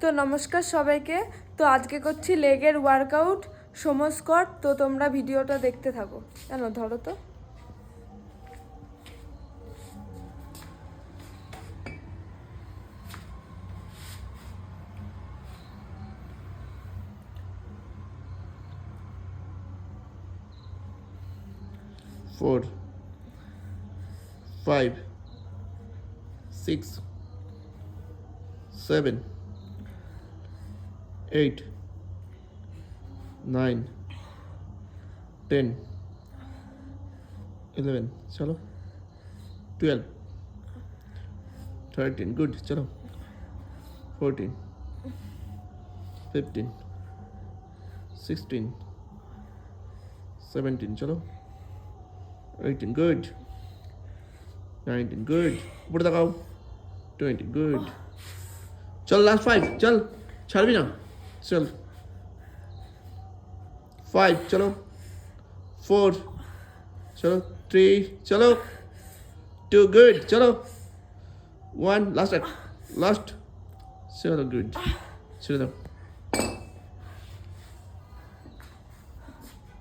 তো নমস্কার সবাইকে। তো আজকে করছি লেগের ওয়ার্কআউট সমো স্কোয়াট। তো তোমরা ভিডিওটা দেখতে থাকো। জানো ধরো তো। Four, 5, 6, 7, 8, 9, 10, 11, चलो 12, 13, good, चलो 14, 15, 16, 17, चलो 18, good, 19, good, ऊपर तकाओ 20, good, चल लास्ट 5, चल छाड़ भी ना, चल 5, चलो 4, चलो 3, चलो 2, good, चलो 1, लास्ट चलो good, चलो